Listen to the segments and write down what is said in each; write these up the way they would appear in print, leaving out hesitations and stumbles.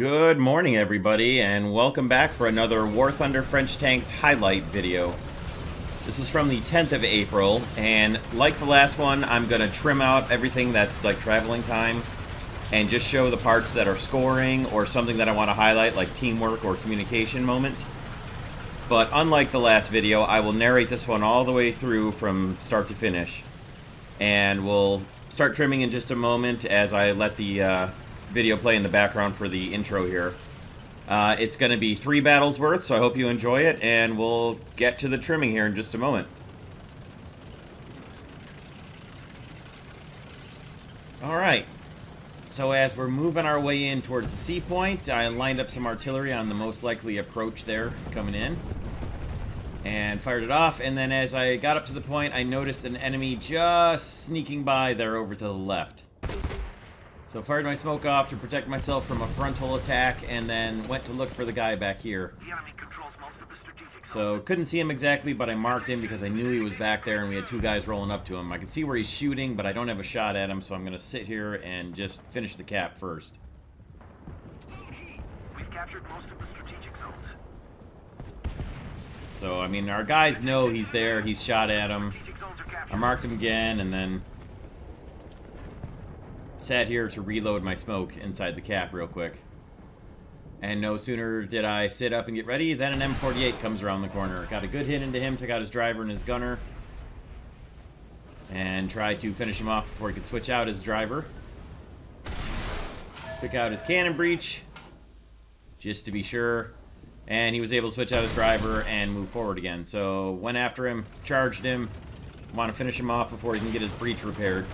Good morning, everybody, and welcome back for another War Thunder French Tanks highlight video. This is from the 10th of April, and like the last one, I'm going to trim out everything that's like traveling time and just show the parts that are scoring or something that I want to highlight, like teamwork or communication moment. But unlike the last video, I will narrate this one all the way through from start to finish. And we'll start trimming in just a moment as I let the video play in the background for the intro here. It's going to be 3 battles worth, so I hope you enjoy it, and we'll get to the trimming here in just a moment. Alright, so as we're moving our way in towards the sea point, I lined up some artillery on the most likely approach there coming in, and fired it off, and then as I got up to the point, I noticed an enemy just sneaking by there over to the left. So fired my smoke off to protect myself from a frontal attack, and then went to look for the guy back here. So couldn't see him exactly, but I marked him because I knew he was back there, and we had 2 guys rolling up to him. I can see where he's shooting, but I don't have a shot at him, so I'm going to sit here and just finish the cap first. We've captured most of the strategic zones. So, I mean, our guys know he's there, he's shot at him. I marked him again, and then sat here to reload my smoke inside the cap real quick. And no sooner did I sit up and get ready than an M48 comes around the corner. Got a good hit into him, took out his driver and his gunner, and tried to finish him off before he could switch out his driver. Took out his cannon breech, just to be sure, and he was able to switch out his driver and move forward again. So went after him, charged him, want to finish him off before he can get his breech repaired.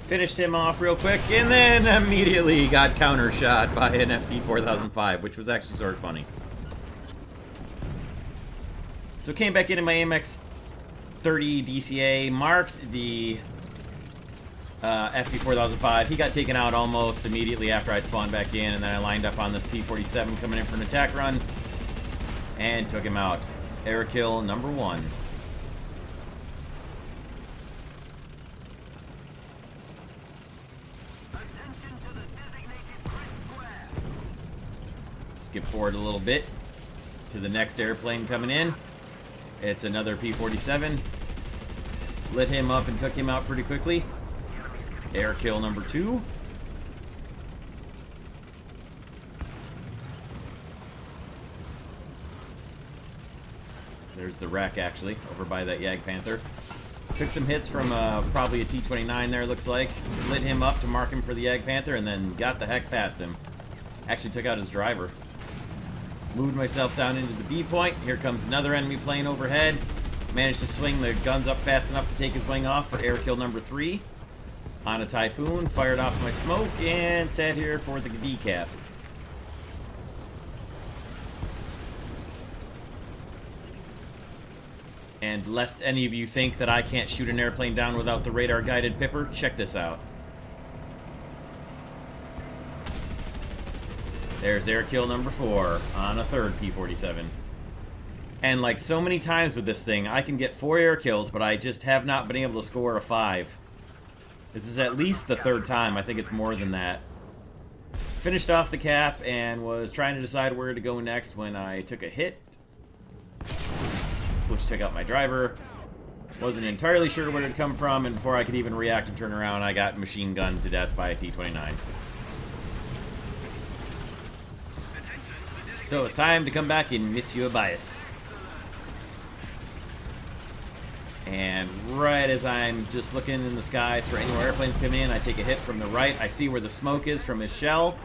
Finished him off real quick, and then immediately got counter-shot by an FV4005, which was actually sort of funny. So came back into my AMX 30 DCA, marked the FV4005. He got taken out almost immediately after I spawned back in, and then I lined up on this P47 coming in for an attack run, and took him out. Air kill number 1. Skip forward a little bit to the next airplane coming in. It's another P-47. Lit him up and took him out pretty quickly. Air kill number 2. There's the wreck, actually, over by that Yag Panther. Took some hits from probably a T-29 there, looks like. Lit him up to mark him for the Yag Panther, and then got the heck past him. Actually took out his driver. Moved myself down into the B point. Here comes another enemy plane overhead. Managed to swing the guns up fast enough to take his wing off for air kill number 3. On a Typhoon, fired off my smoke, and sat here for the B cap. And lest any of you think that I can't shoot an airplane down without the radar-guided Pipper, check this out. There's air kill number 4 on a 3rd P-47. And like so many times with this thing, I can get 4 air kills, but I just have not been able to score a 5. This is at least the 3rd time. I think it's more than that. Finished off the cap and was trying to decide where to go next when I took a hit, which took out my driver. Wasn't entirely sure where it had come from, and before I could even react and turn around, I got machine gunned to death by a T-29. So it's time to come back in Monsieur Bias. And right as I'm just looking in the skies for any more airplanes come in, I take a hit from the right. I see where the smoke is from his shell.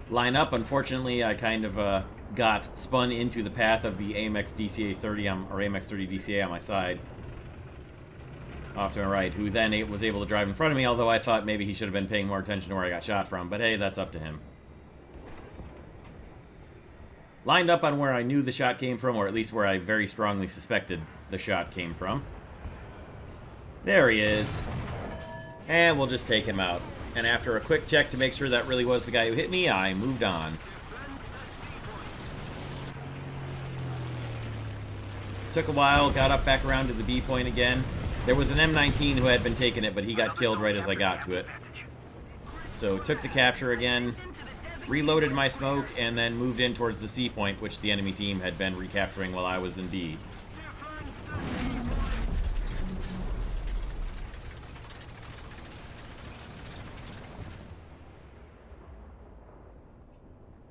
Line up. Unfortunately, I kind of got spun into the path of the AMX DCA 30 or AMX 30 DCA on my side. Off to my right, who then was able to drive in front of me, although I thought maybe he should have been paying more attention to where I got shot from. But hey, that's up to him. lined up on where I knew the shot came from, or at least where I very strongly suspected the shot came from. There he is. And we'll just take him out. And after a quick check to make sure that really was the guy who hit me, I moved on. Took a while, got up back around to the B point again. There was an M19 who had been taking it, but he got killed right as I got to it. So took the capture again, reloaded my smoke, and then moved in towards the C point, which the enemy team had been recapturing while I was in B.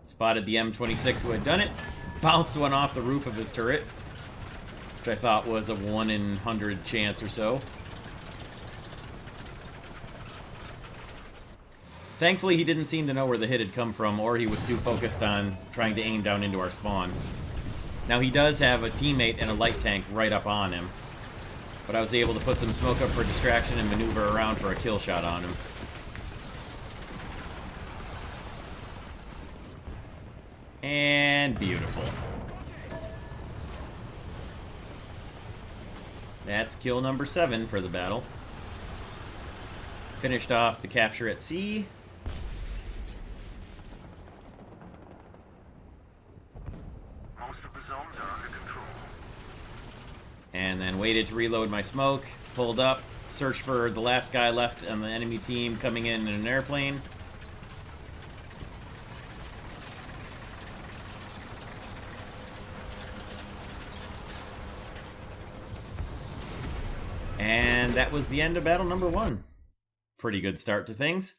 Spotted the M26 who had done it, bounced one off the roof of his turret, which I thought was a 1 in 100 chance or so. Thankfully, he didn't seem to know where the hit had come from, or he was too focused on trying to aim down into our spawn. Now, he does have a teammate and a light tank right up on him, but I was able to put some smoke up for distraction and maneuver around for a kill shot on him. And beautiful. That's kill number 7 for the battle. Finished off the capture at C. Most of the zones are under control. And then waited to reload my smoke. Pulled up, searched for the last guy left on the enemy team coming in an airplane. And that was the end of battle number 1. Pretty good start to things.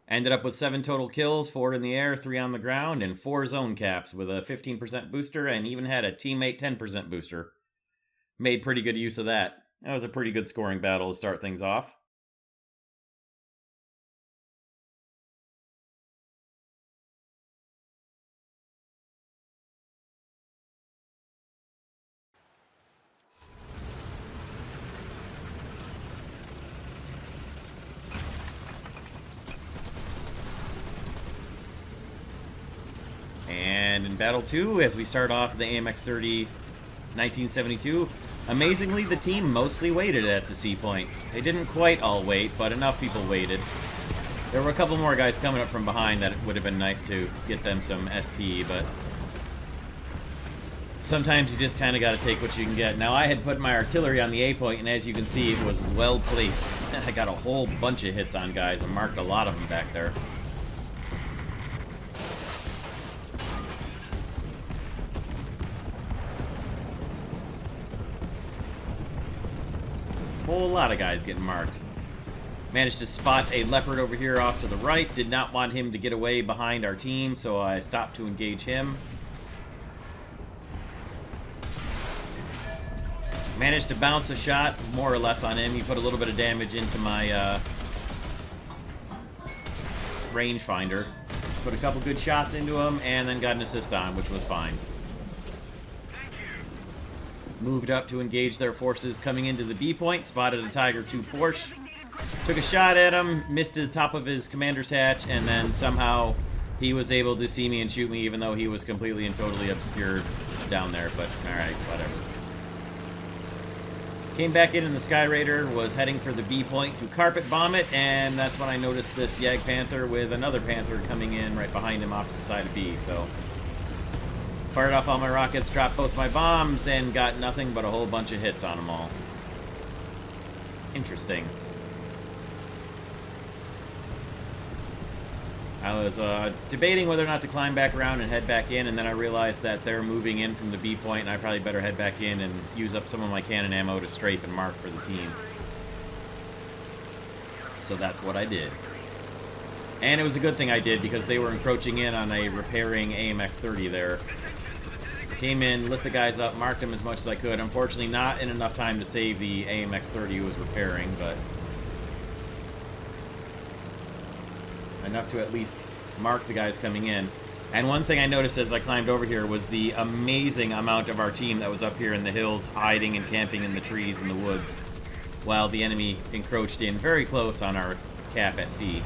Ended up with 7 total kills, 4 in the air, 3 on the ground, and 4 zone caps with a 15% booster, and even had a teammate 10% booster. Made pretty good use of that. That was a pretty good scoring battle to start things off. And in Battle 2, as we start off the AMX-30 1972, amazingly, the team mostly waited at the C point. They didn't quite all wait, but enough people waited. There were a couple more guys coming up from behind that it would have been nice to get them some SP, but sometimes you just kind of got to take what you can get. Now, I had put my artillery on the A point, and as you can see, it was well placed. I got a whole bunch of hits on guys and marked a lot of them back there. Whole lot of guys getting marked. Managed to spot a leopard over here off to the right. Did not want him to get away behind our team, so I stopped to engage him. Managed to bounce a shot, more or less, on him. He put a little bit of damage into my rangefinder. Put a couple good shots into him, and then got an assist on, which was fine. Moved up to engage their forces coming into the B point. Spotted a Tiger II Porsche. Took a shot at him, missed his top of his commander's hatch, and then somehow he was able to see me and shoot me, even though he was completely and totally obscured down there. But alright, whatever. Came back in the Sky Raider, was heading for the B point to carpet bomb it, and that's when I noticed this Yag Panther with another Panther coming in right behind him off to the side of B, so fired off all my rockets, dropped both my bombs, and got nothing but a whole bunch of hits on them all. Interesting. I was debating whether or not to climb back around and head back in, and then I realized that they're moving in from the B point, and I probably better head back in and use up some of my cannon ammo to strafe and mark for the team. So that's what I did. And it was a good thing I did, because they were encroaching in on a repairing AMX-30 there. Came in, lit the guys up, marked them as much as I could. Unfortunately, not in enough time to save the AMX-30 who was repairing, but enough to at least mark the guys coming in. And one thing I noticed as I climbed over here was the amazing amount of our team that was up here in the hills, hiding and camping in the trees and the woods, while the enemy encroached in very close on our cap at C.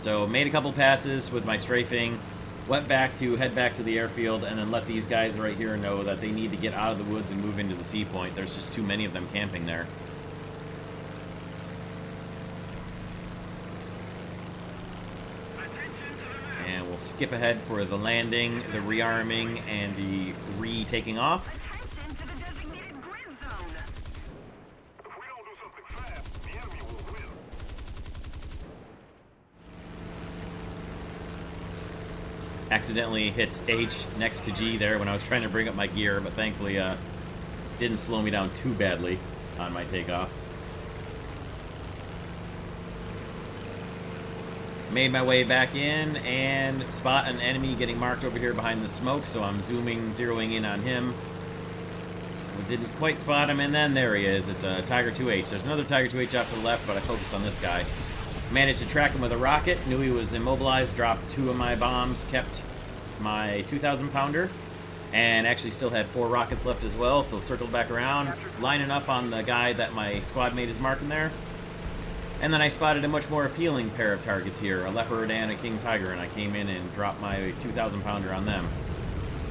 So made a couple passes with my strafing, head back to the airfield, and then let these guys right here know that they need to get out of the woods and move into the sea point. There's just too many of them camping there. And we'll skip ahead for the landing, the rearming, and the re-taking off. Attention to the designated grid zone. If we don't do something fast, the enemy will win. Accidentally hit H next to G there when I was trying to bring up my gear, but thankfully didn't slow me down too badly on my takeoff. Made my way back in and spot an enemy getting marked over here behind the smoke, so I'm zeroing in on him. I didn't quite spot him, and then there he is. It's a Tiger 2H. There's another Tiger 2H off to the left, but I focused on this guy. Managed to track him with a rocket, knew he was immobilized, dropped 2 of my bombs, kept my 2,000 pounder, and actually still had 4 rockets left as well, so circled back around, lining up on the guy that my squad mate is marking there. And then I spotted a much more appealing pair of targets here, a leopard and a king tiger, and I came in and dropped my 2,000 pounder on them.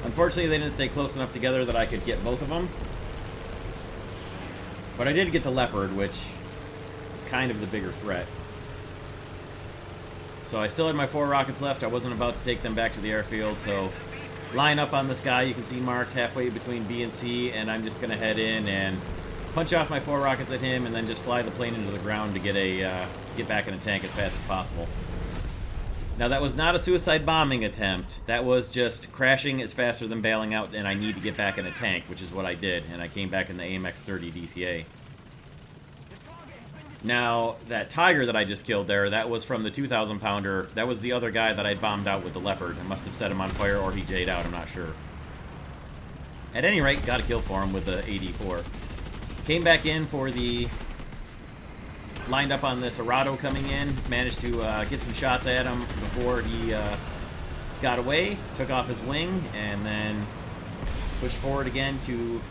Unfortunately, they didn't stay close enough together that I could get both of them. But I did get the leopard, which is kind of the bigger threat. So I still had my 4 rockets left. I wasn't about to take them back to the airfield, so line up on this guy you can see marked halfway between B and C, and I'm just going to head in and punch off my 4 rockets at him and then just fly the plane into the ground to get back in a tank as fast as possible. Now that was not a suicide bombing attempt. That was just crashing is faster than bailing out, and I need to get back in a tank, which is what I did, and I came back in the AMX-30 DCA. Now, that Tiger that I just killed there, that was from the 2,000 pounder. That was the other guy that I bombed out with the Leopard. I must have set him on fire or he J'd out, I'm not sure. At any rate, got a kill for him with the AD-4. Came back in for the... lined up on this Arado coming in. Managed to get some shots at him before he got away. Took off his wing and then pushed forward again to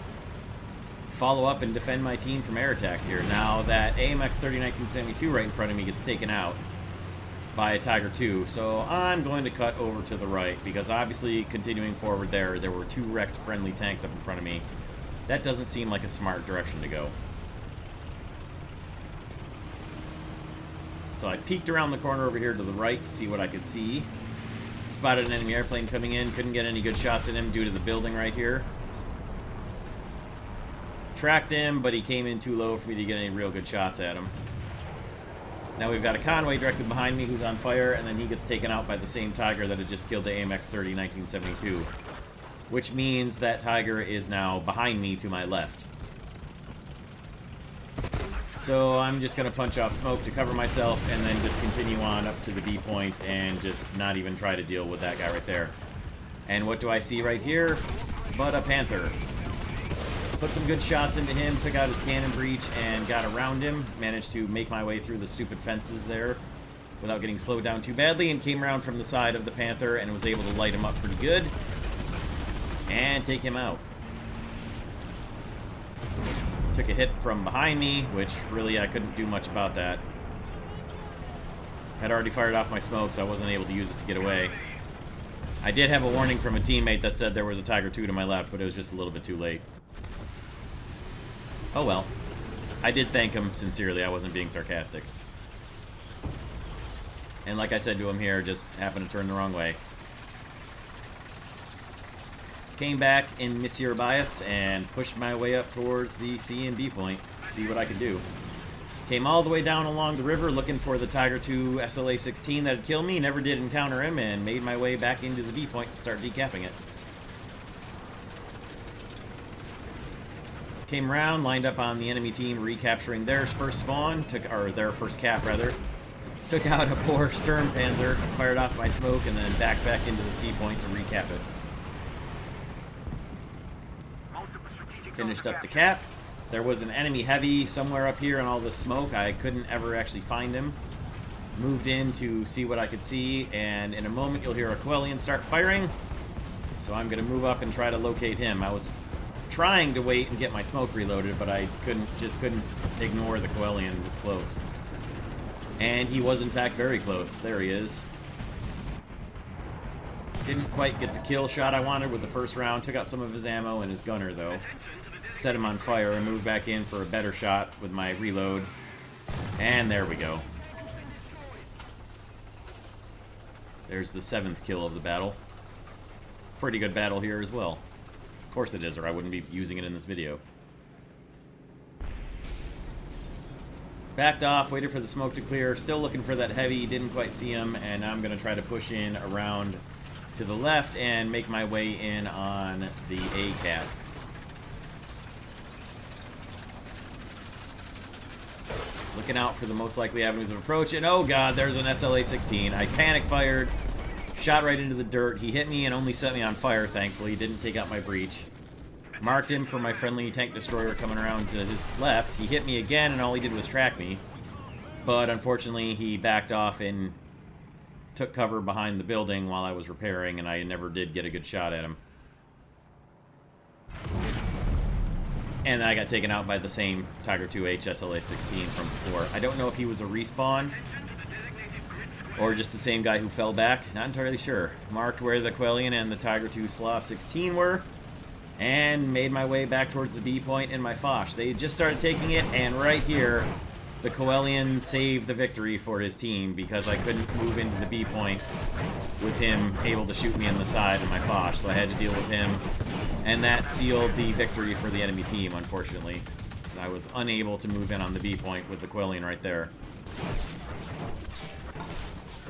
follow up and defend my team from air attacks here. Now that AMX-30 1972 right in front of me gets taken out by a Tiger 2, so I'm going to cut over to the right because obviously continuing forward there were 2 wrecked friendly tanks up in front of me. That doesn't seem like a smart direction to go. So I peeked around the corner over here to the right to see what I could see. Spotted an enemy airplane coming in, couldn't get any good shots at him due to the building right here. Tracked him, but he came in too low for me to get any real good shots at him. Now we've got a Conway directly behind me who's on fire, and then he gets taken out by the same Tiger that had just killed the AMX-30 1972. Which means that Tiger is now behind me to my left. So I'm just going to punch off smoke to cover myself and then just continue on up to the B point and just not even try to deal with that guy right there. And what do I see right here? But a Panther. Put some good shots into him, took out his cannon breach and got around him. Managed to make my way through the stupid fences there without getting slowed down too badly, and came around from the side of the Panther and was able to light him up pretty good and take him out. Took a hit from behind me, which really I couldn't do much about that. Had already fired off my smoke, so I wasn't able to use it to get away. I did have a warning from a teammate that said there was a Tiger 2 to my left, but it was just a little bit too late. Oh well. I did thank him sincerely, I wasn't being sarcastic. And like I said to him here, just happened to turn the wrong way. Came back in Monsieur Bias and pushed my way up towards the C and B point, see what I could do. Came all the way down along the river looking for the Tiger 2 SLA-16 that had killed me, never did encounter him, and made my way back into the B point to start decapping it. Came around, lined up on the enemy team, recapturing their first spawn, or their first cap rather. Took out a poor Sturm Panzer, fired off my smoke, and then back into the C point to recap it. Finished up the cap. There was an enemy heavy somewhere up here in all this smoke. I couldn't ever actually find him. Moved in to see what I could see, and in a moment you'll hear a Quellian start firing. So I'm going to move up and try to locate him. I was trying to wait and get my smoke reloaded, but I couldn't ignore the Quellian this close. And he was, in fact, very close. There he is. Didn't quite get the kill shot I wanted with the first round. Took out some of his ammo and his gunner, though. Set him on fire and moved back in for a better shot with my reload. And there we go. There's the 7th kill of the battle. Pretty good battle here as well. Of course it is, or I wouldn't be using it in this video. Backed off, waited for the smoke to clear. Still looking for that heavy, didn't quite see him, and now I'm going to try to push in around to the left and make my way in on the A-cap. Looking out for the most likely avenues of approach, and oh god, there's an SLA-16. I panic fired, shot right into the dirt. He hit me and only set me on fire, thankfully. He didn't take out my breach. Marked him for my friendly tank destroyer coming around to his left. He hit me again, and all he did was track me. But unfortunately, he backed off and took cover behind the building while I was repairing, and I never did get a good shot at him. And I got taken out by the same Tiger 2H SLA-16 from before. I don't know if he was a respawn or just the same guy who fell back. Not entirely sure. Marked where the Quellion and the Tiger 2 Slaw 16 were, and made my way back towards the B point in my Foch. They just started taking it, and right here, the Quellion saved the victory for his team because I couldn't move into the B point with him able to shoot me in the side in my Foch, so I had to deal with him. And that sealed the victory for the enemy team, unfortunately. I was unable to move in on the B point with the Quellion right there.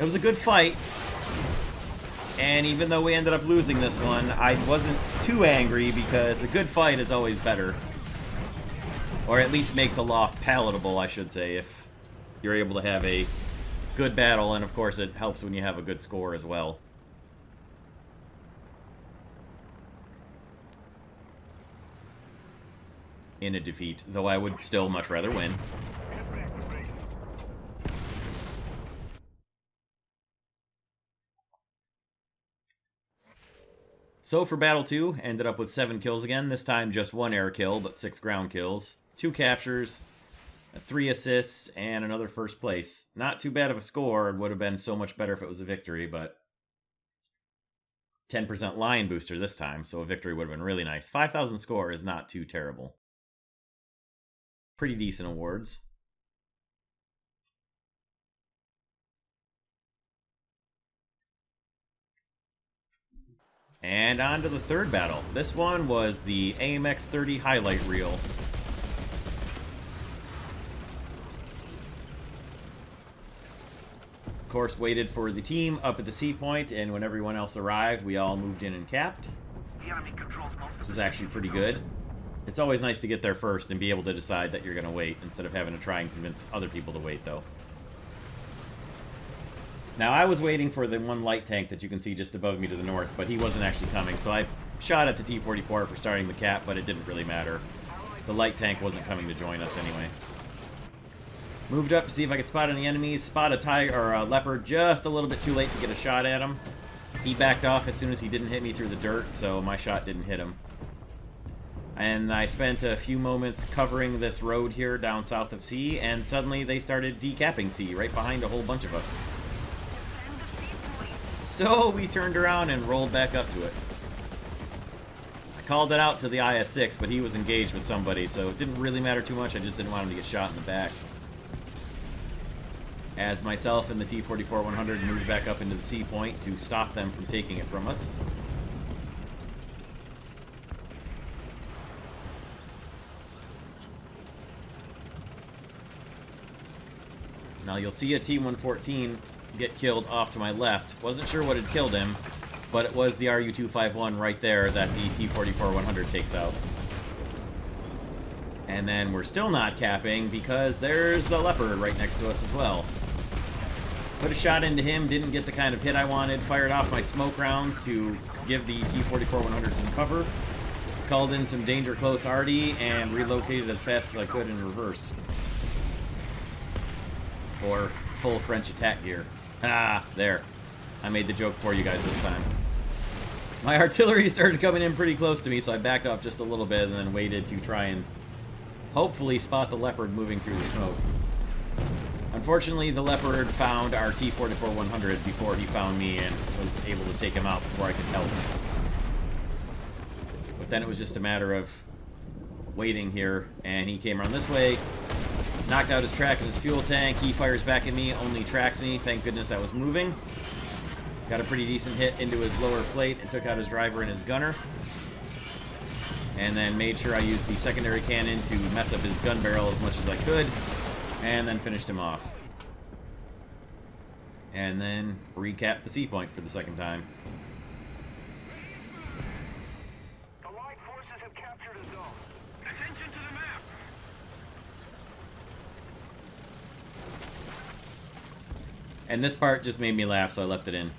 It was a good fight. And even though we ended up losing this one, I wasn't too angry because a good fight is always better. Or at least makes a loss palatable, I should say, if you're able to have a good battle. And of course, it helps when you have a good score as well. In a defeat, though I would still much rather win. So for Battle 2, ended up with 7 kills again, this time just 1 air kill, but 6 ground kills, 2 captures, 3 assists, and another first place. Not too bad of a score. It would have been so much better if it was a victory, but 10% line booster this time, so a victory would have been really nice. 5,000 score is not too terrible. Pretty decent awards. And on to the third battle. This one was the AMX-30 highlight reel. Of course, waited for the team up at the C point, and when everyone else arrived, we all moved in and capped. This was actually pretty good. It's always nice to get there first and be able to decide that you're going to wait, instead of having to try and convince other people to wait, though. Now, I was waiting for the one light tank that you can see just above me to the north, but he wasn't actually coming, so I shot at the T-44 for starting the cap, but it didn't really matter. The light tank wasn't coming to join us anyway. Moved up to see if I could spot any enemies. Spot a tiger or a leopard just a little bit too late to get a shot at him. He backed off as soon as he didn't hit me through the dirt, so my shot didn't hit him. And I spent a few moments covering this road here down south of C, and suddenly they started decapping C right behind a whole bunch of us. So we turned around and rolled back up to it. I called it out to the IS-6, but he was engaged with somebody, so it didn't really matter too much. I just didn't want him to get shot in the back. As myself and the T-44-100 moved back up into the C point to stop them from taking it from us. Now you'll see a T-114 get killed off to my left. Wasn't sure what had killed him, but it was the RU-251 right there that the T-44-100 takes out. And then we're still not capping because there's the Leopard right next to us as well. Put a shot into him, didn't get the kind of hit I wanted, fired off my smoke rounds to give the T-44-100 some cover, called in some danger close arty, and relocated as fast as I could in reverse. Or full French attack gear. Ah, there. I made the joke for you guys this time. My artillery started coming in pretty close to me, so I backed off just a little bit and then waited to try and hopefully spot the Leopard moving through the smoke. Unfortunately, the Leopard found our T-44-100 before he found me and was able to take him out before I could help. But then it was just a matter of waiting here, and he came around this way, knocked out his track and his fuel tank. He fires back at me, only tracks me. Thank goodness I was moving. Got a pretty decent hit into his lower plate and took out his driver and his gunner. And then made sure I used the secondary cannon to mess up his gun barrel as much as I could. And then finished him off. And then recapped the C point for the second time. The Allied forces have captured a zone. Attention to the map. And this part just made me laugh, so I left it in.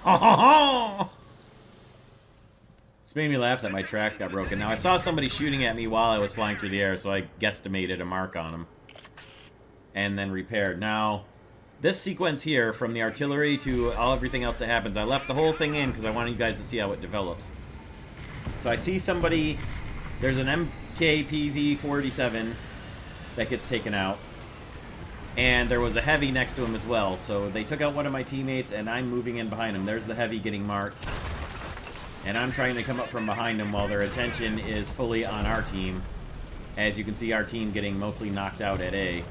Ha ha ha! This made me laugh that my tracks got broken. Now, I saw somebody shooting at me while I was flying through the air, so I guesstimated a mark on him. And then repaired. Now, this sequence here, from the artillery to everything else that happens, I left the whole thing in because I wanted you guys to see how it develops. So I see somebody... There's an MKPZ-487 that gets taken out. And there was a heavy next to him as well. So they took out one of my teammates, and I'm moving in behind him. There's the heavy getting marked. And I'm trying to come up from behind them while their attention is fully on our team. As you can see, our team getting mostly knocked out at A.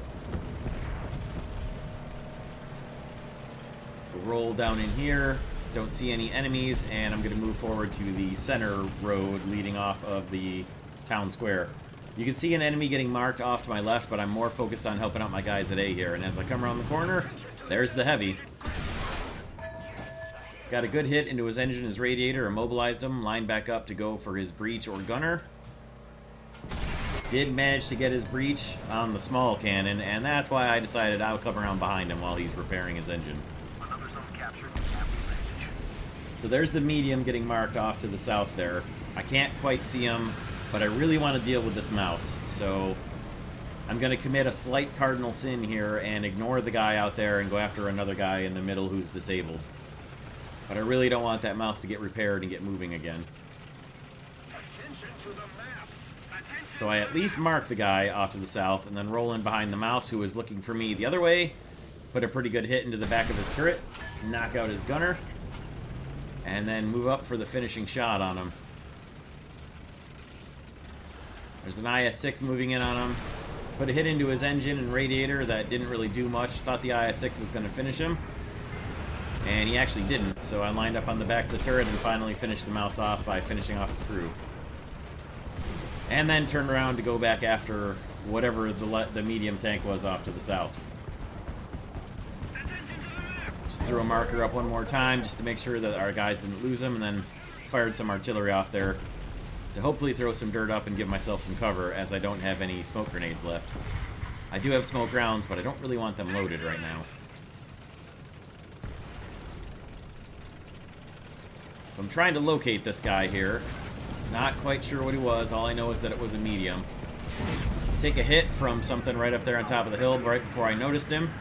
So roll down in here. Don't see any enemies, and I'm going to move forward to the center road leading off of the town square. You can see an enemy getting marked off to my left, but I'm more focused on helping out my guys at A here. And as I come around the corner, there's the heavy. Got a good hit into his engine, his radiator, immobilized him, lined back up to go for his breach or gunner. Did manage to get his breach on the small cannon, and that's why I decided I'll come around behind him while he's repairing his engine. So there's the medium getting marked off to the south there. I can't quite see him, but I really want to deal with this mouse. So I'm going to commit a slight cardinal sin here and ignore the guy out there and go after another guy in the middle who's disabled. But I really don't want that mouse to get repaired and get moving again. So I at least mark the guy off to the south and then roll in behind the mouse who is looking for me the other way. Put a pretty good hit into the back of his turret. Knock out his gunner. And then move up for the finishing shot on him. There's an IS-6 moving in on him. Put a hit into his engine and radiator that didn't really do much. Thought the IS-6 was going to finish him. And he actually didn't, so I lined up on the back of the turret and finally finished the mouse off by finishing off his crew. And then turned around to go back after whatever the medium tank was off to the south. Just threw a marker up one more time just to make sure that our guys didn't lose him, and then fired some artillery off there to hopefully throw some dirt up and give myself some cover, as I don't have any smoke grenades left. I do have smoke rounds, but I don't really want them loaded right now. So I'm trying to locate this guy here. Not quite sure what he was. All I know is that it was a medium. Take a hit from something right up there on top of the hill right before I noticed him.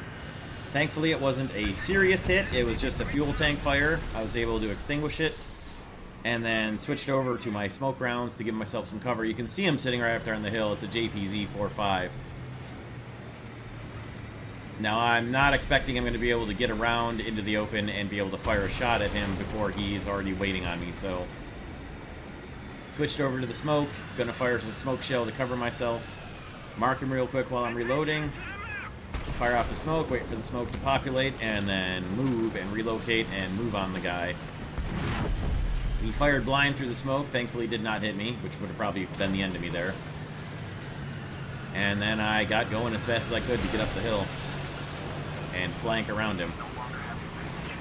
Thankfully, it wasn't a serious hit. It was just a fuel tank fire. I was able to extinguish it. And then switched over to my smoke rounds to give myself some cover. You can see him sitting right up there on the hill. It's a JPZ-45. Now, I'm not expecting I'm going to be able to get around into the open and be able to fire a shot at him before he's already waiting on me, so... Switched over to the smoke. Going to fire some smoke shell to cover myself. Mark him real quick while I'm reloading. Fire off the smoke, wait for the smoke to populate, and then move and relocate and move on the guy. He fired blind through the smoke. Thankfully did not hit me, which would have probably been the end of me there. And then I got going as fast as I could to get up the hill and flank around him.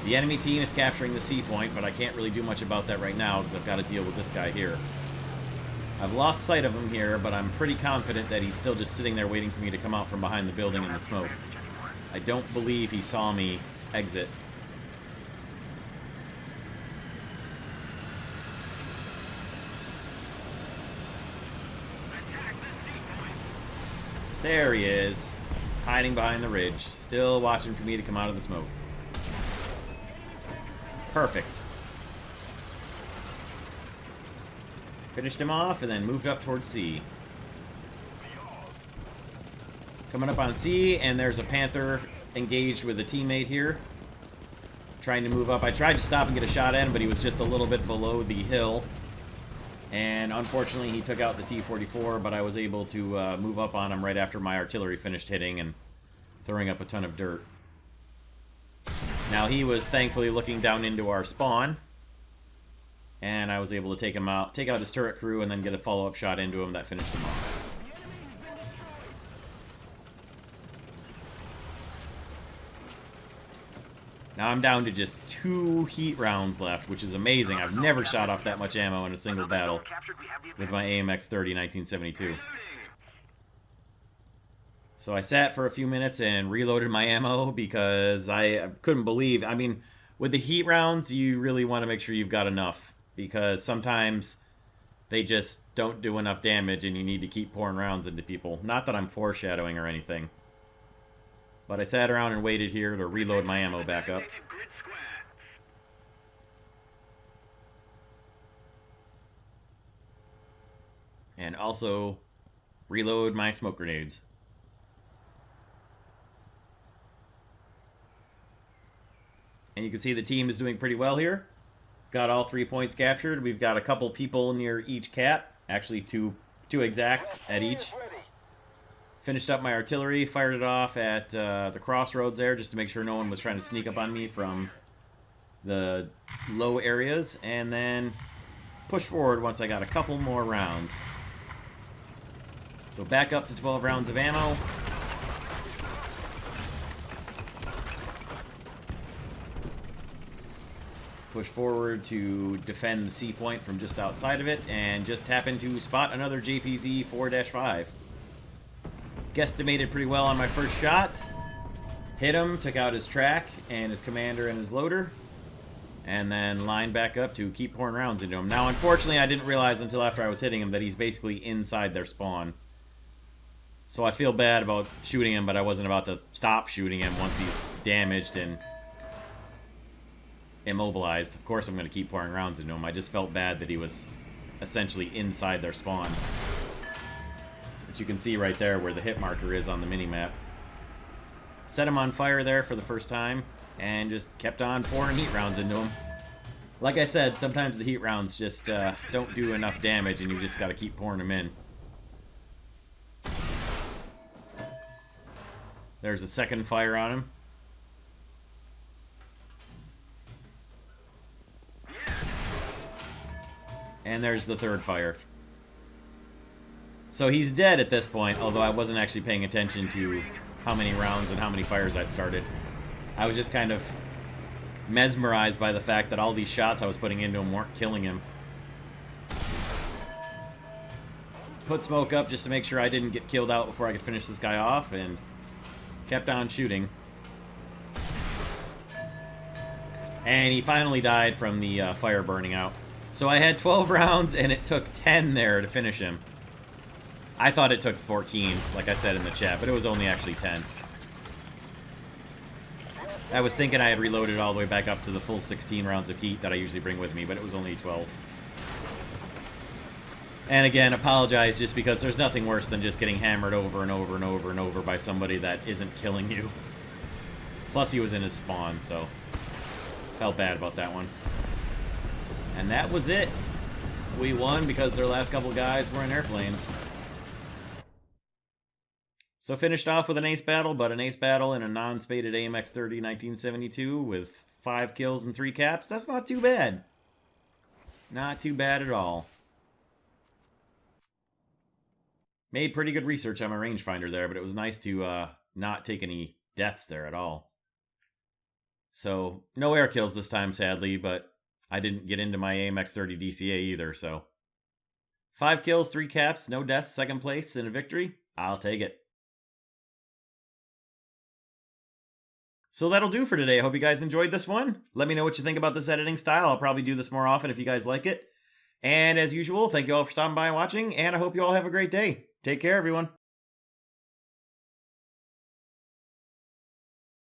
The enemy team is capturing the C point, but I can't really do much about that right now because I've got to deal with this guy here. I've lost sight of him here, but I'm pretty confident that he's still just sitting there waiting for me to come out from behind the building in the smoke. I don't believe he saw me exit. There he is, hiding behind the ridge, still watching for me to come out of the smoke. Perfect. Finished him off and then moved up towards C. Coming up on C, and there's a Panther engaged with a teammate here. Trying to move up. I tried to stop and get a shot at him, but he was just a little bit below the hill. And unfortunately, he took out the T-44, but I was able to move up on him right after my artillery finished hitting and throwing up a ton of dirt. Now, he was thankfully looking down into our spawn. And I was able to take him out, take out his turret crew, and then get a follow-up shot into him that finished him off. Now I'm down to just 2 heat rounds left, which is amazing. I've never shot off that much ammo in a single battle with my AMX-30 1972. So I sat for a few minutes and reloaded my ammo because I couldn't believe... I mean, with the heat rounds, you really want to make sure you've got enough, because sometimes they just don't do enough damage and you need to keep pouring rounds into people. Not that I'm foreshadowing or anything. But I sat around and waited here to reload my ammo back up. And also reload my smoke grenades. And you can see the team is doing pretty well here. Got all 3 points captured. We've got a couple people near each cap. Actually, two exact at each. Finished up my artillery, fired it off at the crossroads there just to make sure no one was trying to sneak up on me from the low areas, and then pushed forward once I got a couple more rounds. So back up to 12 rounds of ammo. Push forward to defend the C point from just outside of it, and just happened to spot another JPZ 4-5. Guesstimated pretty well on my first shot. Hit him, took out his track and his commander and his loader, and then lined back up to keep pouring rounds into him. Now, unfortunately, I didn't realize until after I was hitting him that he's basically inside their spawn. So I feel bad about shooting him, but I wasn't about to stop shooting him once he's damaged and immobilized. Of course, I'm going to keep pouring rounds into him. I just felt bad that he was essentially inside their spawn. You can see right there where the hit marker is on the mini-map. Set him on fire there for the first time, and just kept on pouring heat rounds into him. Like I said, sometimes the heat rounds just don't do enough damage, and you just got to keep pouring them in. There's a second fire on him. And there's the third fire. So he's dead at this point, although I wasn't actually paying attention to how many rounds and how many fires I'd started. I was just kind of mesmerized by the fact that all these shots I was putting into him weren't killing him. Put smoke up just to make sure I didn't get killed out before I could finish this guy off, and kept on shooting. And he finally died from the fire burning out. So I had 12 rounds, and it took 10 there to finish him. I thought it took 14, like I said in the chat, but it was only actually 10. I was thinking I had reloaded all the way back up to the full 16 rounds of heat that I usually bring with me, but it was only 12. And again, apologize just because there's nothing worse than just getting hammered over and over and over and over by somebody that isn't killing you. Plus he was in his spawn, so felt bad about that one. And that was it. We won because their last couple guys were in airplanes. So finished off with an ace battle, but an ace battle in a non-spaded AMX-30 1972 with 5 kills and 3 caps. That's not too bad. Not too bad at all. Made pretty good research on my rangefinder there, but it was nice to not take any deaths there at all. So, no air kills this time, sadly, but I didn't get into my AMX-30 DCA either, so. 5 kills, 3 caps, no deaths, second place, and a victory. I'll take it. So that'll do for today. I hope you guys enjoyed this one. Let me know what you think about this editing style. I'll probably do this more often if you guys like it. And as usual, thank you all for stopping by and watching, and I hope you all have a great day. Take care, everyone.